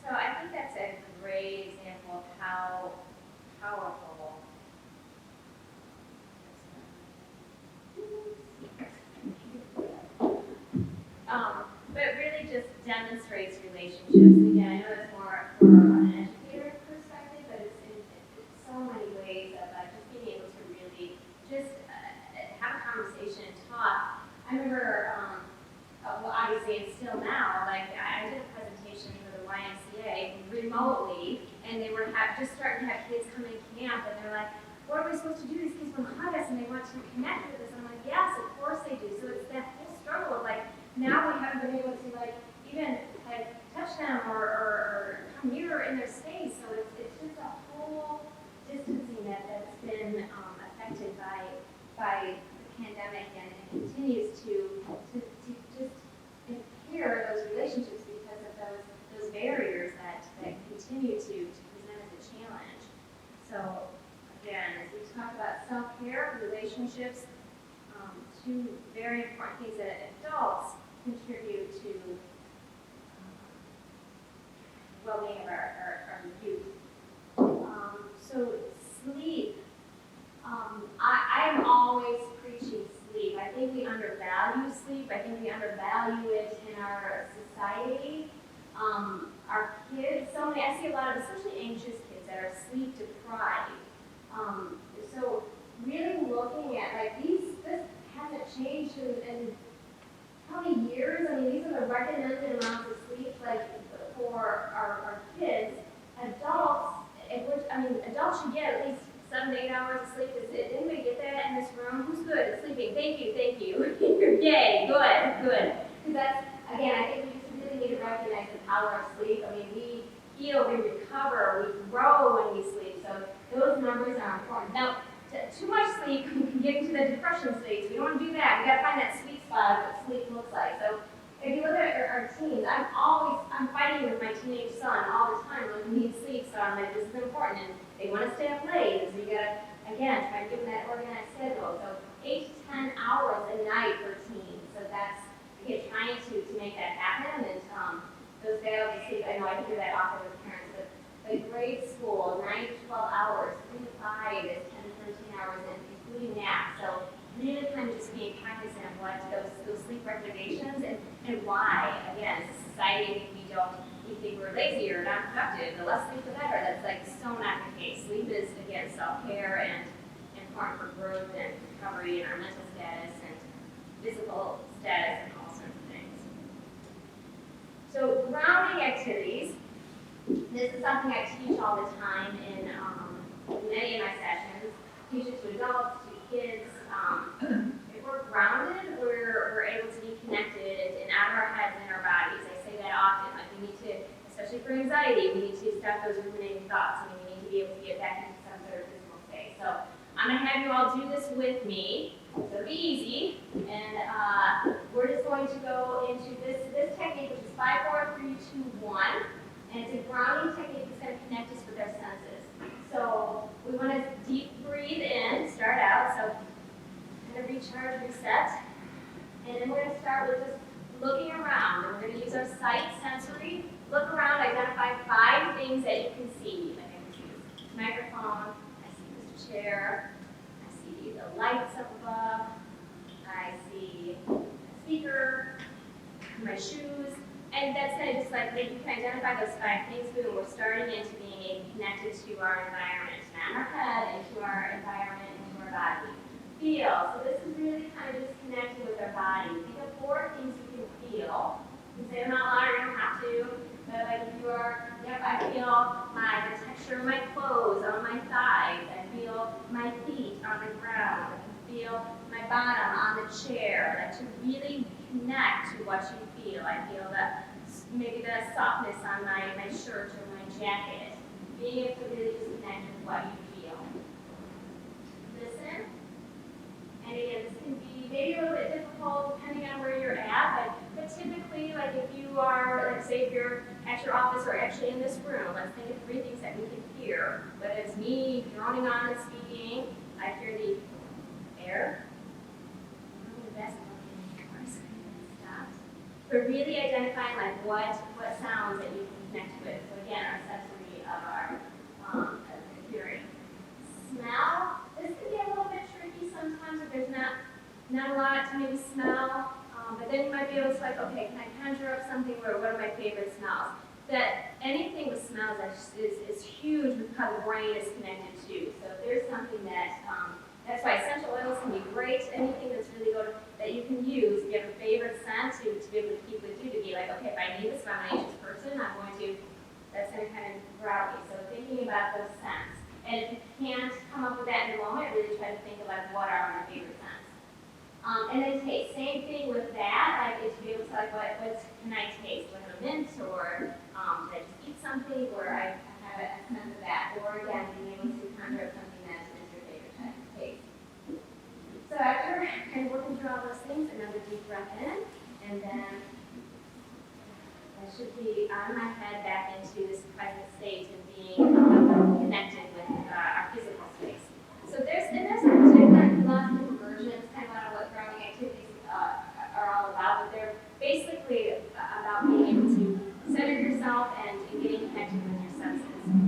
So I think that's a great example of how powerful but it really just demonstrates relationships. Again, I know that's more from an educator perspective, but it's in so many ways of just being able to really just have a conversation and talk. I remember, well, obviously it's still now, like I did a presentation for the YMCA remotely, and they were just starting to have kids come in camp, and they're like, what are we supposed to do? These kids want to hug us, and they want to connect with us. And I'm like, yes, of course they do. So it's that whole struggle of like, now we haven't been able to like even like touch them or come near in their space. So it's just a whole distancing that's been affected by the pandemic and continues to just impair those relationships because of those barriers that continue to present as a challenge. So again, as we talk about self-care, relationships, two very important things that adults contribute to well-being of our youth. So sleep, I'm always preaching sleep. I think we undervalue sleep. I think we undervalue it in our society. Our kids, I see a lot of especially anxious kids that are sleep deprived. So really looking at like this hasn't changed in how many years? I mean, these are the recommended amounts of sleep like for our kids. Adults should get at least 7 to 8 hours of sleep. Did anybody get that in this room? Who's good at sleeping? Thank you. Yay, good. Because that's, again, I think we just really need to recognize the power of sleep. I mean, we heal, we recover, we grow when we sleep. So those numbers are important. Now, too much sleep can get into the depression states. We don't want to do that. We got to find that sweet spot of what sleep looks like. So if you look at our teens, I'm fighting with my teenage son all the time. Like, we need sleep, so I'm like, this is important. And they want to stay up late. And so you got to, again, try to give them that organized schedule. So 8 to 10 hours a night for teens. So that's, again, trying to make that happen. And those daily sleep, I know I hear that often with parents, but grade school, 9 to 12 hours, 3 to 5 is 10 to 13 hours, and including naps. So really kind of just being cognizant of what those sleep recommendations and why. Again, as a society, we think we're lazy or not productive. The less sleep, the better. That's like so not the case. Sleep is, again, self-care and important for growth and recovery and our mental status and physical status and all sorts of things. So grounding activities. This is something I teach all the time in many of my sessions. Teach it to adults, to kids. If we're grounded, we're able to be connected and out of our heads and our bodies. I say that often. Like we need to, especially for anxiety, we need to stop those ruminating thoughts. I mean, we need to be able to get back into some sort of physical state. So I'm going to have you all do this with me. So it'll be easy. And we're just going to go into this technique, which is 5, 4, 3, 2, 1. And it's a grounding technique that's going to connect us with our senses. So we want to deep breathe in, start out. So kind of recharge, reset. And then we're going to start with just looking around. And we're going to use our sight sensory. Look around, identify 5 things that you can see. Like I can see this microphone, I see this chair, I see the lights up above, I see a speaker, my shoes. And that's kind of just like, you can identify those 5 things, boom, we're starting into being connected to our environment, not our head, into our environment, into our body. Feel, so this is really kind of just connecting with our body. Think of 4 things you can feel. You can say them out loud, you don't have to, but like if you are, yep, I feel the texture of my clothes on my thighs, I feel my feet on the ground, I can feel my bottom on the chair, like to really connect to what you feel. I feel maybe the softness on my shirt or my jacket. Being able to really just connect with what you feel. Listen. And again, this can be maybe a little bit difficult depending on where you're at, but typically, like if you are, like say if you're at your office or actually in this room, let's think of 3 things that we can hear. Whether it's me droning on and speaking, I hear the air. But really identifying like what sounds that you can connect with. So again, our sensory of our hearing. Smell. This can be a little bit tricky sometimes if there's not a lot to maybe smell. But then you might be able to like, okay, can I conjure up something where one of my favorite smells? That anything with smells is huge with how the brain is connected to. So if there's something that's why essential oils can be great. Anything that's really good that you can use. If you have a favorite scent to be able to keep with you, to be like, okay, if I need this, if I'm an anxious person, that's going to kind of ground me. So thinking about those scents. And if you can't come up with that in the moment, really try to think of like, what are my favorite scents? And then taste. Same thing with that. Like, to be able to like, what can I taste? Like a mint, or did I just eat something, or I have a sense of that. Or again, being able to conjure up something that is your favorite type of taste. So after kind of working through all those things, another deep breath in, and then I should be on my head back into this present state and being connected with our physical space. So there's different lots of different versions, kind of what grounding activities are all about, but they're basically about being able to center yourself and getting connected with your senses.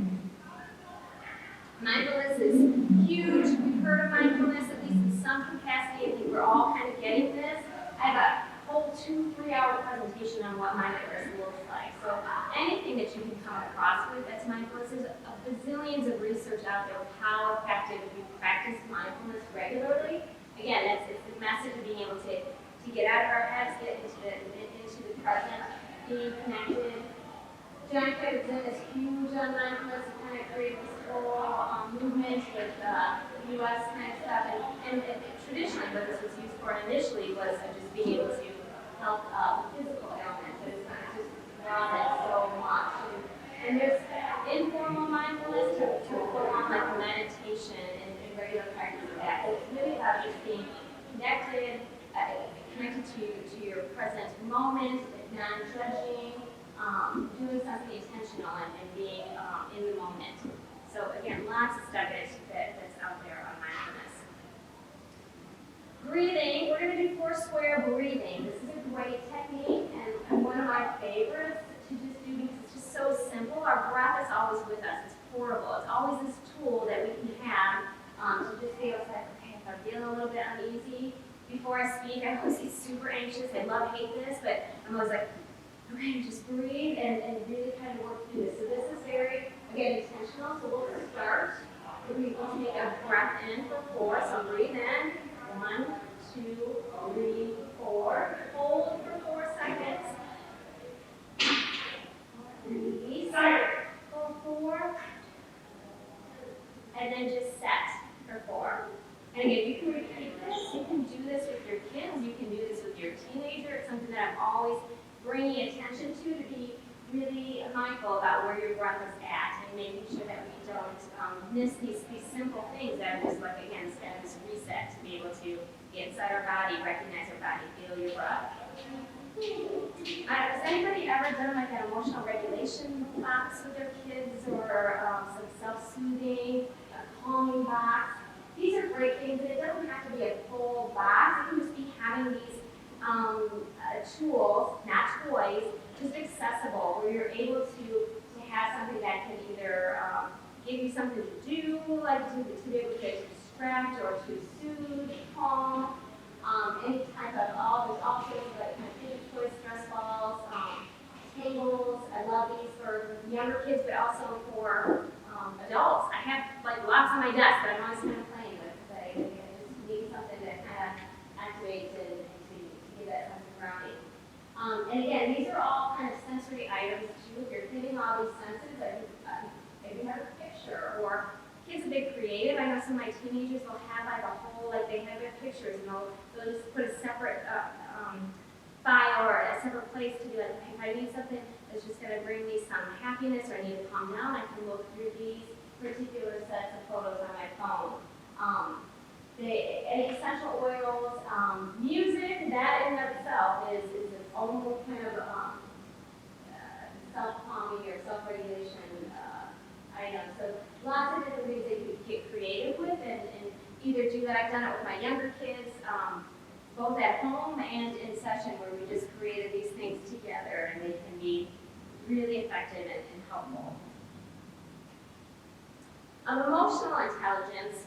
getting this, I have a whole 2-3 hour presentation on what mindfulness looks like. So anything that you can come across with that's mindfulness, there's a bazillions of research out there of how effective if you practice mindfulness regularly. Again, it's the message of being able to get out of our heads, get into the present, be connected. John Kabat-Zinn is huge on mindfulness and kind of created this whole movement with U.S. kind of stuff. And traditionally, what this was used for initially was just being able to help physical ailments, but it's not just broad it so much. And there's informal mindfulness to full on like meditation and regular practice of that. So it's really about just being connected, connected to your present moment, non-judging, doing something intentional and being in the moment. So again, lots of stuff that's out there on mindfulness. Breathing, we're going to do 4 square breathing. This is a great technique and one of my favorites to just do because it's just so simple. Our breath is always with us. It's portable. It's always this tool that we can have to just be able to say, okay, if I'm feeling a little bit uneasy before I speak, I always get super anxious. I hate this, but I'm always like, okay, just breathe and really kind of work through this. So this is very, again, intentional. So we'll start. We'll take a breath in for 4. So breathe in. 1, 2, 3, 4. Hold for 4 seconds. Release for 4. And then just set for 4. And again, you can repeat this. You can do this with your kids. You can do this with your teenager. It's something that I'm always bringing attention to be really mindful about where your breath is at and making sure that we don't miss these simple things that are just like, again, this reset to be able to get inside our body, recognize our body, feel your breath. Has anybody ever done like an emotional regulation box with their kids or some self-soothing, a calming box? These are great things, and it doesn't have to be a full box. It can just be having these tools, not toys, just accessible, where you're able to have something that can either give you something to do, like to be able to distract or to soothe, calm, any type of there's all sorts of like kind of kids' toy stress balls, tables. I love these for younger kids, but also for adults. I have like lots on my desk that I'm always kind of playing with. I just need something that kind of activates and to give that sense of grounding. And again, these are all kind of sensory items too. If you're hitting all these senses, maybe you have a picture, or kids have been creative. I know some of my teenagers will have like a whole, like they have their pictures and they'll just put a separate file or a separate place to be like, okay, if I need something that's just going to bring me some happiness or I need to calm down, I can look through these particular sets of photos on my phone. Any essential oils, music, that in and of itself is its own kind of self-calming or self-regulation item. So lots of different things that you can get creative with and either do that. I've done it with my younger kids, both at home and in session, where we just created these things together and they can be really effective and helpful. Emotional intelligence.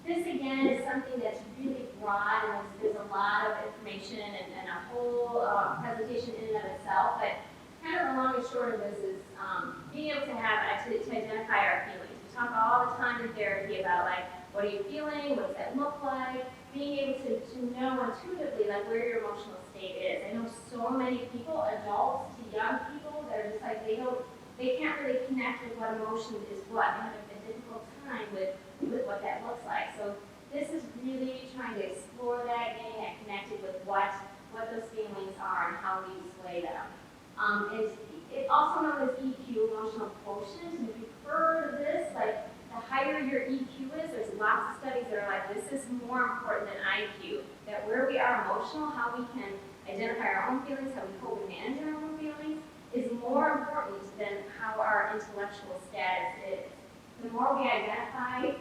This again is something that's really broad and there's a lot of information and a whole presentation in and of itself, but kind of the long and short of this is being able to have to identify our feelings. We talk all the time in therapy about like, what are you feeling? What does that look like? Being able to know intuitively like where your emotional state is. I know so many people, adults to young people, that are just like they can't really connect with what emotion is what. They have a difficult time with what that looks like. So this is really trying to explore that, getting that connected with what those feelings are and how we display them. It's also known as EQ, emotional quotient. And if you've heard of this, like the higher your EQ is, there's lots of studies that are like, this is more important than IQ. That where we are emotional, how we can identify our own feelings, how we cope and manage our own feelings, is more important than how our intellectual status is. The more we identify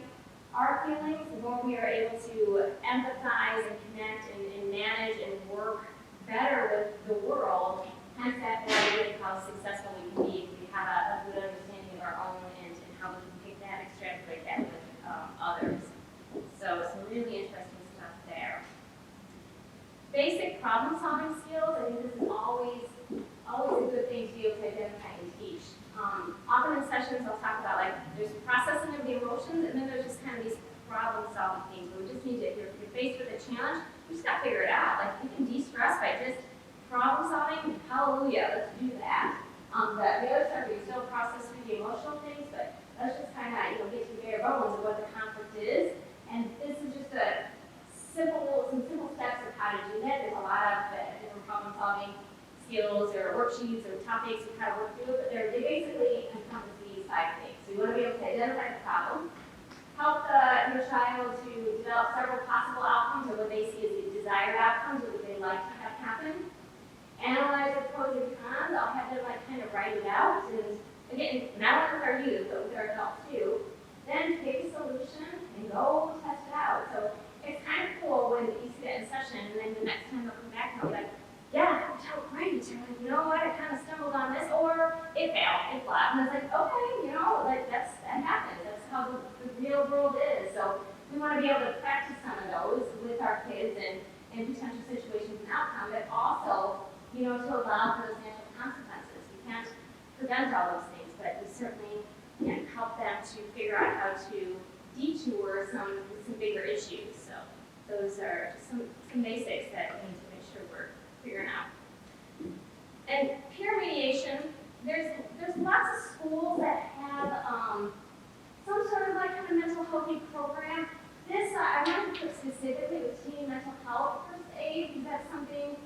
our feelings, the more we are able to empathize and connect and manage and work better with the world. Hence that idea of how successful we can be if we have a good understanding of our own and how we can take that and extrapolate that with others. So some really interesting stuff there. basic problem-solving skills, I think this is always a good thing to be able to identify and teach. Often in sessions, I'll talk about like, there's processing of the emotions, and then there's just kind of these problem-solving things where we just need to, if you're faced with a challenge, you just gotta figure it out. Like, you can de-stress by just problem-solving, hallelujah, let's do that. The other stuff, we still process through the emotional things, but let's just kind of, get to the bare bones of what the conflict is. And this is just some simple steps of how to do that. There's a lot of different problem-solving skills or worksheets or topics we kind of work through, but they basically encompass these 5 things. So you want to be able to identify the problem, help your child to develop several possible outcomes or what they see as the desired outcomes or what they like to have happen, analyze the pros and cons. I'll have them like kind of write it out, and again, not only with our youth, but with our adults too. Then pick a solution and go test it out. So it's kind of cool when you see that in session, and then the next time they'll come back and they'll be like, yeah, that worked out great. Or like, you know what, I kind of stumbled on this, or it failed, it flopped. And I was like, okay, like that happens. That's how the real world is. So we want to be able to practice some of those with our kids and potential situations and outcomes, but also, to allow for those natural consequences. We can't prevent all those things, but we certainly can help them to figure out how to detour some bigger issues. So those are just some basics that we need to make sure we're figuring out. And peer mediation, there's lots of schools that have some sort of like kind of mental healthy program. This, I wanted to put specifically with teen mental health first aid, because that's something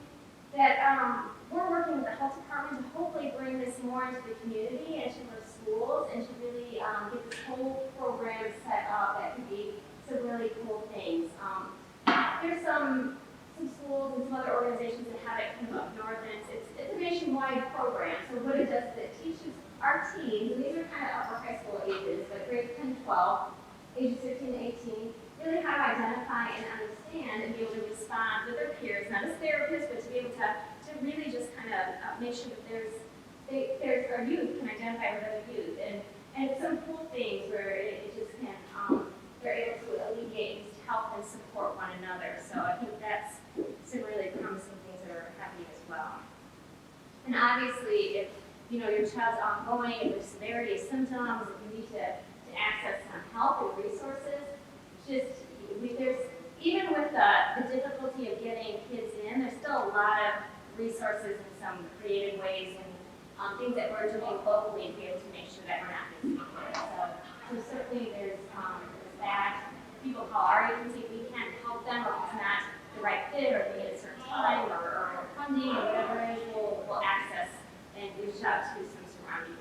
that we're working with the health department to hopefully bring this more into the community, into the schools, and to really get this whole program set up. That could be some really cool things. There's some schools and some other organizations that have it kind of up north, and it's a nationwide program. So what it does is it teaches our teens, and these are kind of upper high school ages, but grades 10 to 12, ages 15 to 18, really how to identify and understand and be able to respond with their peers, not as therapists, but to be able to really just kind of make sure that there's our youth can identify with other youth, and it's some cool things where it just can, they're able to alleviate and just help and support one another. So I think that's some really promising things that are happening as well. And obviously, if your child's ongoing, if there's severity of symptoms, if you need to access some help and resources, there's even with the difficulty of getting kids in, there's still a lot of resources and some creative ways and things that we're doing locally to be able to make sure that we're not missing kids. So certainly there's that. People call our agency if we can't help them, or if it's not the right fit, or if they need a certain time, or funding, or whatever it is, we'll access and reach out to some surrounding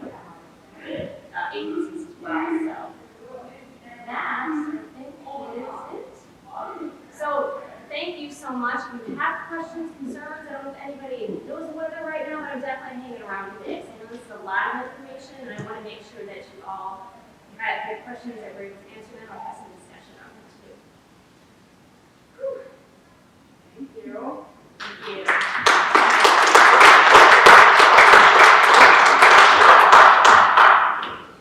agencies as well. So that, I think, is it. So thank you so much. If you have questions, concerns, I don't know if anybody knows what they're right now, but I'm definitely hanging around with this. I know this is a lot of information, and I want to make sure that you all have good questions that we're able to answer them.